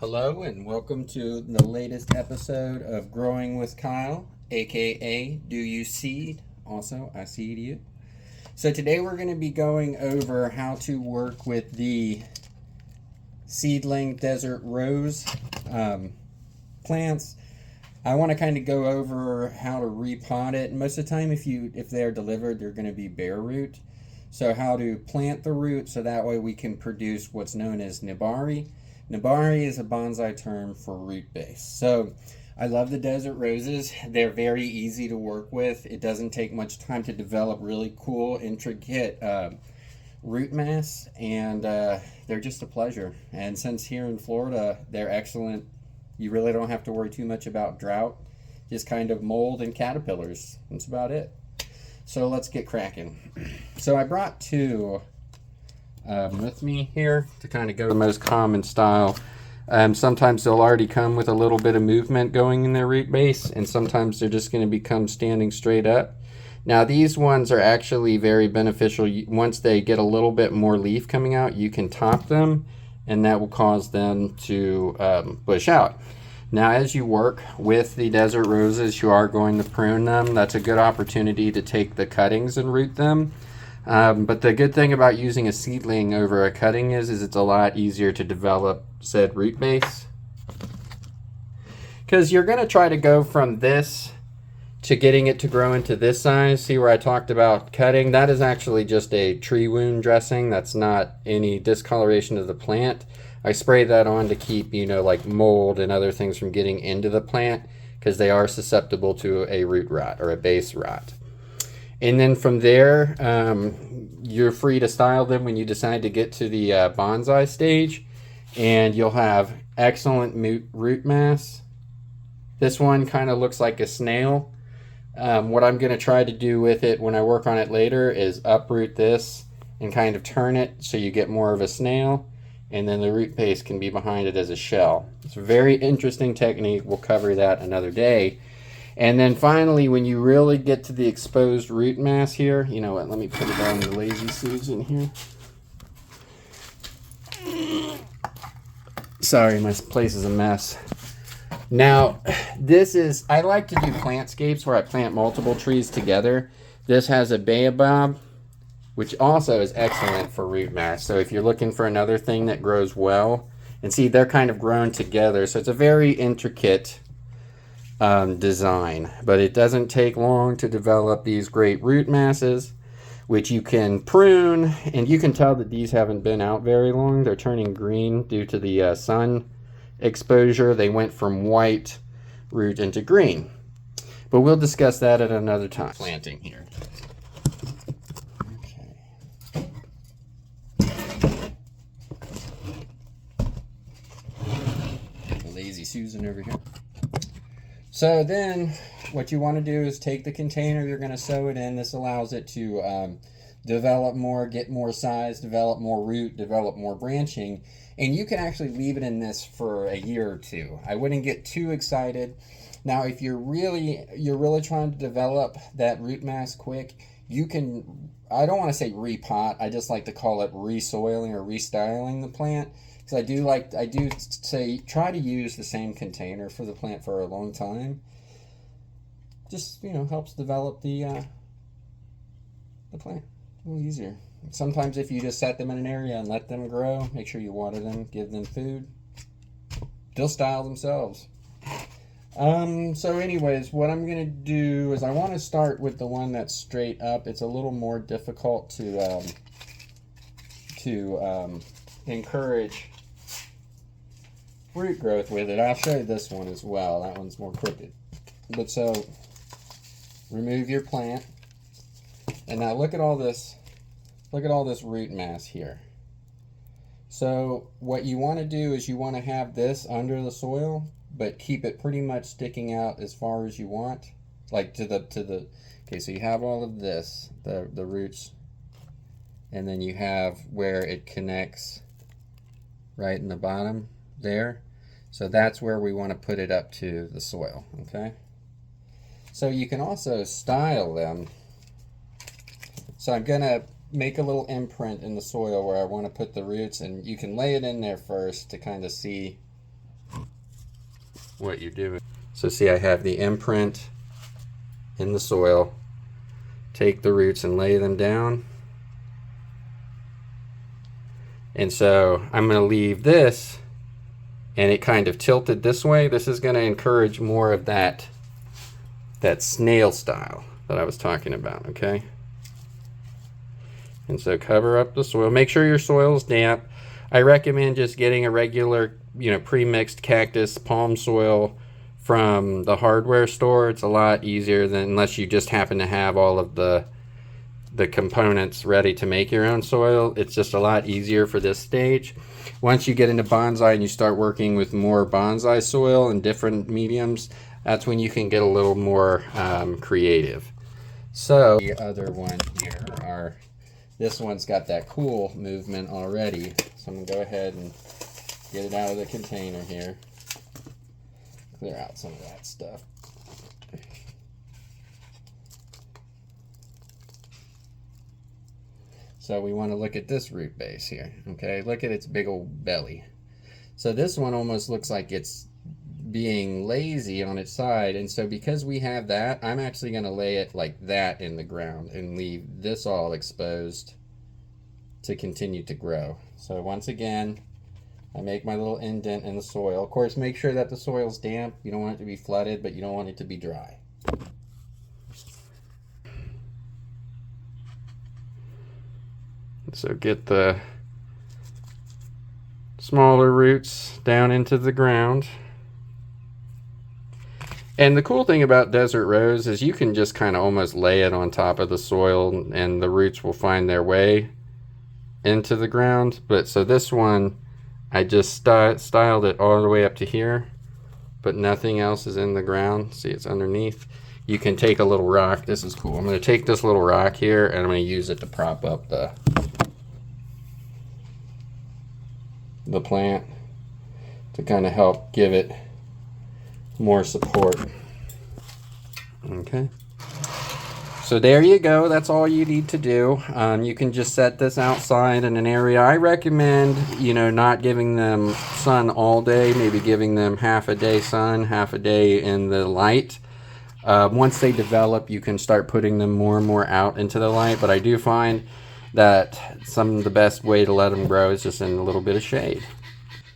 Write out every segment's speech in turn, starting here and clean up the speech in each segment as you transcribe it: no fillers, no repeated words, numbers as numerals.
Hello and welcome to the latest episode of Growing with Kyle, aka Do You Seed? Also, I seed you. So today we're going to be going over how to work with the seedling desert rose plants. I want to kind of go over how to repot it. Most of the time, if they're delivered, they're going to be bare root. So how to plant the root so that way we can produce what's known as nebari. Nebari is a bonsai term for root base. So I love the desert roses. They're very easy to work with. It doesn't take much time to develop really cool, intricate root mass, and they're just a pleasure. And since here in Florida, they're excellent. You really don't have to worry too much about drought. Just kind of mold and caterpillars. That's about it. So let's get cracking. So I brought two with me here to kind of go the most common style. Sometimes they'll already come with a little bit of movement going in their root base, and sometimes they're just going to become standing straight up. Now these ones are actually very beneficial. Once they get a little bit more leaf coming out, you can top them, and that will cause them to bush out. Now as you work with the desert roses, you are going to prune them. That's a good opportunity to take the cuttings and root them. But the good thing about using a seedling over a cutting is it's a lot easier to develop said root base. Because you're going to try to go from this to getting it to grow into this size. See where I talked about cutting? That is actually just a tree wound dressing. That's not any discoloration of the plant. I spray that on to keep, like mold and other things from getting into the plant because they are susceptible to a root rot or a base rot. And then from there, you're free to style them when you decide to get to the bonsai stage, and you'll have excellent root mass. This one kind of looks like a snail. What I'm going to try to do with it when I work on it later is uproot this and kind of turn it so you get more of a snail, and then the root base can be behind it as a shell. It's a very interesting technique. We'll cover that another day. And then finally, when you really get to the exposed root mass here, you know what, let me put it on the Lazy Susan here. Sorry, my place is a mess. Now, I like to do plantscapes where I plant multiple trees together. This has a baobab, which also is excellent for root mass. So if you're looking for another thing that grows well, and see, they're kind of grown together. So it's a very intricate design, but it doesn't take long to develop these great root masses, which you can prune, and you can tell that these haven't been out very long. They're turning green due to the sun exposure. They went from white root into green, but we'll discuss that at another time. Planting here. Okay. Lazy Susan over here. So then what you want to do is take the container you're going to sow it in. This allows it to develop more, get more size, develop more root, develop more branching. And you can actually leave it in this for a year or two. I wouldn't get too excited. Now, if you're really trying to develop that root mass quick, you can, I don't want to say repot, I just like to call it resoiling or restyling the plant. Because I do say try to use the same container for the plant for a long time. Just helps develop the plant a little easier. Sometimes if you just set them in an area and let them grow, make sure you water them, give them food, they'll style themselves. So anyways, what I'm gonna do is I want to start with the one that's straight up. It's a little more difficult to encourage root growth with it. I'll show you this one as well. That one's more crooked. But so remove your plant, and now look at all this root mass here. So what you want to do is you want to have this under the soil, but keep it pretty much sticking out as far as you want, like to the okay, so you have all of this, the roots, and then you have where it connects right in the bottom there. So that's where we want to put it up to the soil, okay? So you can also style them. So I'm gonna make a little imprint in the soil where I want to put the roots, and you can lay it in there first to kind of see what you're doing. So see, I have the imprint in the soil. Take the roots and lay them down. And so I'm going to leave this, and it kind of tilted this way. This is going to encourage more of that snail style that I was talking about, okay? And so cover up the soil. Make sure your soil is damp. I recommend just getting a regular, pre-mixed cactus palm soil from the hardware store. It's a lot easier than, unless you just happen to have all of the components ready to make your own soil. It's just a lot easier for this stage. Once you get into bonsai and you start working with more bonsai soil and different mediums, that's when you can get a little more creative. So the other one here this one's got that cool movement already. So I'm gonna go ahead and get it out of the container here. Clear out some of that stuff. So we want to look at this root base here, okay? Look at its big old belly. So this one almost looks like it's being lazy on its side, and so because we have that, I'm actually going to lay it like that in the ground and leave this all exposed to continue to grow. So once again, I make my little indent in the soil. Of course, make sure that the soil's damp. You don't want it to be flooded, but you don't want it to be dry. So get the smaller roots down into the ground. And the cool thing about desert rose is you can just kind of almost lay it on top of the soil and the roots will find their way into the ground. But so this one, I just styled it all the way up to here, but nothing else is in the ground. See, it's underneath. You can take a little rock. This is cool. I'm going to take this little rock here and I'm going to use it to prop up the plant to kind of help give it more support. Okay, so there you go. That's all you need to do. You can just set this outside in an area. I recommend, not giving them sun all day, maybe giving them half a day sun, half a day in the light. Once they develop, you can start putting them more and more out into the light, but I do find that the best way to let them grow is just in a little bit of shade.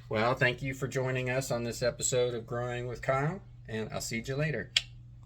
Well, thank you for joining us on this episode of Growing with Kyle, and I'll see you later.